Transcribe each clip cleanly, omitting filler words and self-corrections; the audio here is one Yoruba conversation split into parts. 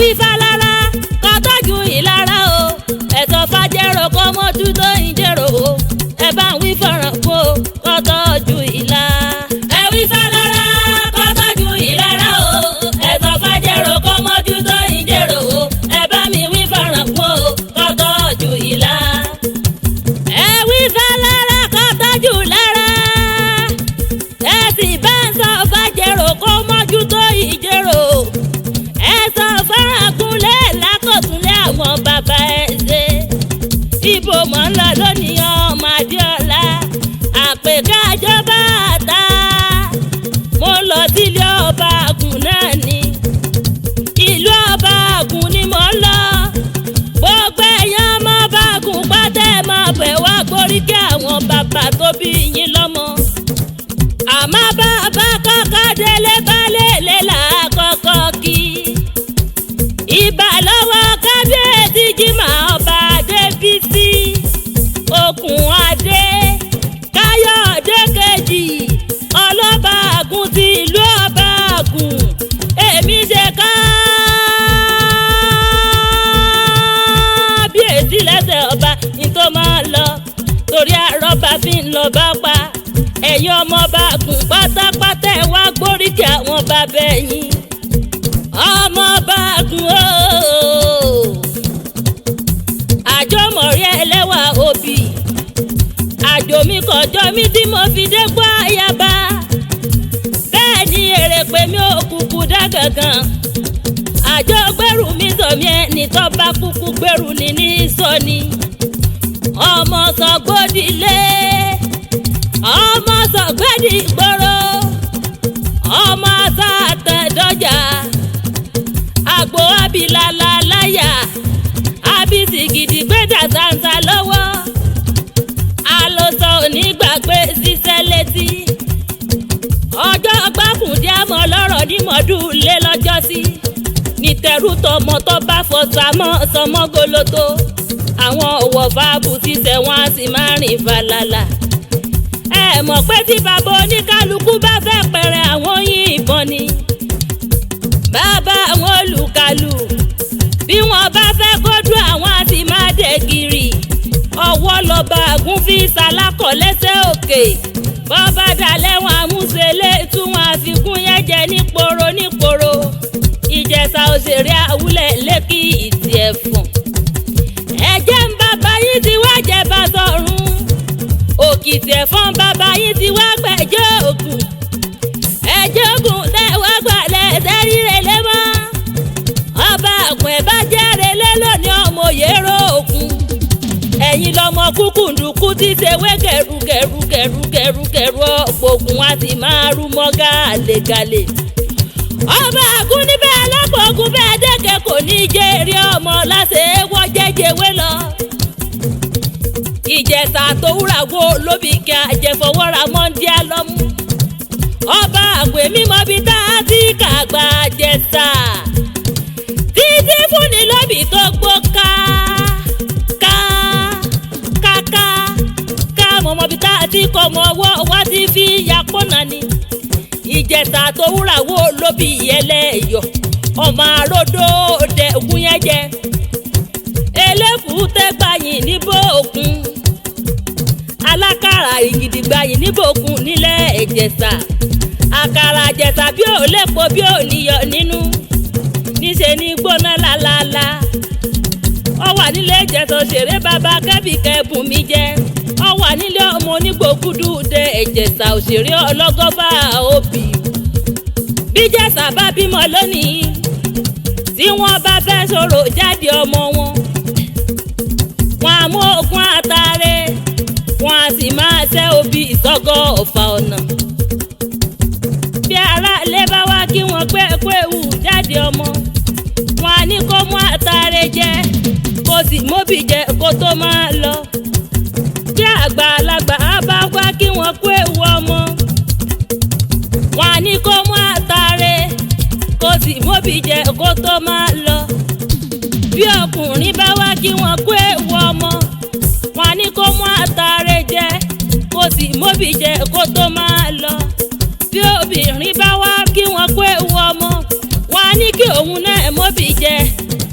wí fálára kó tọ́jú ìlara o ẹ̀sọ́ fàjẹrò kó mójútó ìjẹrò o ẹ bá wí fọ̀ràn kó kó tọ́jú ìlà. ẹ wí fálára kó tọ́jú ìlara o ẹ̀sọ́ fàjẹrò kó mójútó ìjẹrò o ẹ bá mi wí fọ̀ràn kó kó tọ́jú ìlà. ẹ wí fálára kó tọ́jú ìlara ẹ sì bá ń sọ fàjẹrò kó mójútó ìjẹrò ẹ sọ fọ́nrán kúnlẹ̀ lákòtúnlé àwọn bàbá ẹ ṣe. ibo mọ̀ ń lọ lónìí ọmọ Adéọlá àpèká àjọba àta mo lọ sílé ọba àgùn náà ni ìlú ọba àgùn ni mo ń lọ gbogbo èèyàn ọmọ ọba àgùn pátá ẹ máa bẹ̀ wá gboríkì àwọn bàbá tó bí yín lọ́mọ àmọ́ bàbá kọ́kọ́ délé balẹ̀ lé làákọ́kọ́ kí ìbà lọ́wọ́ kábíyèsí Jímọ̀ ọba Adébísí Okùn Adé Káyọ̀dé kejì ọlọ́ba àgùn ti ìlú ọba àgùn èmi ṣe kábíyèsí lẹ́sẹ̀ ọba ní tó máa lọ torí àrọ́bà fi ń lọ bá pa ẹ̀yin ọmọ ọba àgùn pátápátá ẹ̀ wá gbóríkì àwọn bàbá ẹ̀yìn ọmọ ọba àgùn ooo àjọmọ̀rí ẹlẹ́wà òbí àjò mi kọjọ́ mi tí mo fi dé gbọ́ ayaba bẹ́ẹ̀ ni èrè pé mi ò kúkú dá gangan àjọ gbẹ́rù mi sọ̀mí ẹni tó bá kúkú gbẹ́rù ni ní sọ́ni ọmọ sọ̀gbọ́dìlé ọmọ sọ̀gbẹ́dì ìgboro ọmọ sàtẹ̀dọ́jà àgbò abilala láyà abisi gidi gbẹ́dà sáńsá lọ́wọ́ àlòsọ onígbàgbé ṣiṣẹ́ létí ọjọ́ gbàkùndé àmọ́ lọ́rọ̀ ní mọ́dúnlé lọ́jọ́sí nítẹ̀rù tọmọ tó bá fọṣàmọ́ sọmọ́goloto àwọn ọ̀wọ̀ fáàbù ṣiṣẹ́ wọn á sì máa rìn falala ẹ mọ̀ pé tí bàbá oníkálukú bá fẹ́ pẹ̀rẹ̀ àwọn yìnbọn ni bàbá àwọn olùkàlù bí wọ́n bá fẹ́ kójú àwọn àti máa dẹ̀ gírì ọwọ́ lọ́ba àgùn fi ṣàlákọ̀ lẹ́sẹ̀ òkè bọ́bá dalẹ̀ wọn àmúṣelé tún wọn àfikún yẹn jẹ níporo Ìjẹ̀ṣà òṣèré àwúlẹ̀ lẹ́kì ìtì ẹ̀fọ̀n ẹ̀jẹ̀ ń bàbá yín ti wá jẹ bá sọ̀rùn òkìtì ẹ̀fọ́n bàbá yín ti wá gbẹ̀jọ́ ògùn ẹ̀jẹ̀ ògùn tẹ̀ wá gbalẹ̀ ẹ̀sẹ̀ ríre lé mọ́ ọba àgùn ẹ̀ bá jẹ́rẹ̀ lé lónìí ọmọ òyèrò òkun ẹ̀yin lọmọ kúkúndùkú tí ṣe wé kẹrùkẹrù ọ̀pọ̀gùn á sì máa rú mọ́ gàlégàlé ọba àgùn níbẹ̀ alápògùn bẹ́ẹ̀ dẹ́kẹ̀ kò ní jẹ́ èrè ọmọ láṣẹ wọ́n jẹ́jẹ̀wé lọ Ìjẹ̀ṣà tó wúrà wo lóbi kí àjẹfọwọ́ra mọ́ndíá lọ́mú ọba àgùn èmi mọ bí tá a ti kàgbà Ìjẹ̀ṣà títí fúnni lóbi tó gbó ká mọ̀mọ́ bí tá a ti kọ́ ọmọ ọwọ́ wá ti fi yapọ́nà ni Ìjẹ̀ṣà tó wúrà wo lóbi ẹlẹ́yọ̀ ọmọ àròdó òde ògùn yẹn jẹ eléfùútẹ́ gbayìn níbò òkun alákàrà ìgìdìgbayìn níbò òkun nílẹ̀ Ìjẹ̀ṣà àkàrà Ìjẹ̀ṣà bí ò lépo bí ò níyọ̀ nínú níṣẹ́ ní gbóná lálálá ó wà nílé Ìjẹ̀ṣà òṣèré bàbá kẹ́bìkẹ́ bùnmi jẹ́ ó wà nílé ọmọ onígbòkúdú dé Ìjẹ̀ṣà òṣèré ọlọ́gọ́fà òbí bí Ìjẹ̀ṣà bá bímọ lónìí tí wọ́n bá fẹ́ sọ̀rọ̀ jáde ọmọ wọn á mú ogun àtàrẹ wọn á sì máa ṣẹ́ obì ìsọ́gọ́ ọ̀fà ọ̀nà bí aráalé bá wá kí wọ́n pé kó ewu jáde ọmọ wọn á ní kó mú àtàrẹ jẹ kó sì móbì jẹ kó tó máa lọ bí àgbàlagbà á bá wá kí wọ́n kó ewu ọmọ wọn á ní kó mú àtàrẹ kó sì móbì jẹ kó tó máa lọ bí ọkùnrin bá wá kí wọ́n kó ewu ọmọ wọn á ní kó mú àtàrẹ jẹ kó sì móbì jẹ kó tó máa lọ bí obìnrin bá wá kí wọ́n kó ewu ọmọ wọn á ní kí òun náà móbì jẹ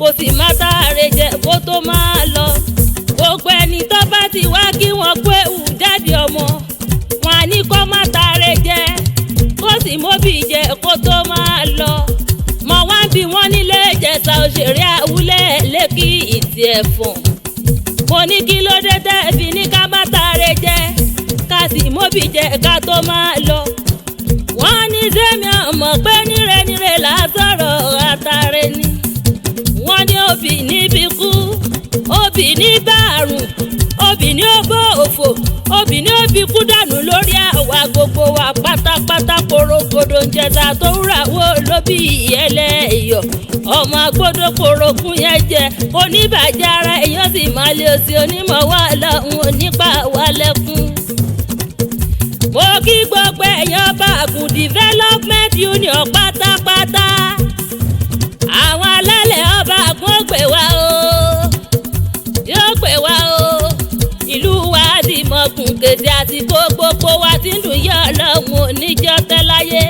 kò sì má tààrẹ jẹ kó tó máa lọ. gbogbo ẹni tó bá ti wá kí wọ́n pé ù jáde ọmọ wọn á ní kó má tààrẹ jẹ kó sì móbì jẹ kó tó máa lọ. mọ wá ń bí wọn nílé Ìjẹ̀ṣà òṣèré Awúlẹ̀ Lẹ́kì Ìtì Ẹ̀fọ̀n. mo ní kí ló dé tẹ́ fi ní ká má tààrẹ jẹ ká sì móbì jẹ ká tó máa lọ. wọ́n ní sẹ́mi ọmọ pé níre là á sọ̀rọ̀ àtàrẹ ni. wọ́n ní obì níbi kú obì ní bàrùn obì ní òbó òfò obì ní òbí kú dànù lórí àwa gbogbo wa pátápátá korogodo ń jẹta tó ń ràwọ́ lóbì ẹlẹ́yọ̀. ọmọ agbódò korokun yẹn jẹ oníbàjẹ́ ara èèyàn sì máa lé òsì onímọ̀ wà lọ́hùn onípa wà lẹ́kùn. mo kí gbogbo ẹ̀yàn Bàgùn Development Union pátápátá. àwọn alálẹ̀ Ọbàgùn ó pè wá o yóò pè wá o. ìlú wa di mọ̀kùn kété àti gbogbo wa ti ń dùn yọ̀ lọ́hùn oníjọ́ tẹ́láyé.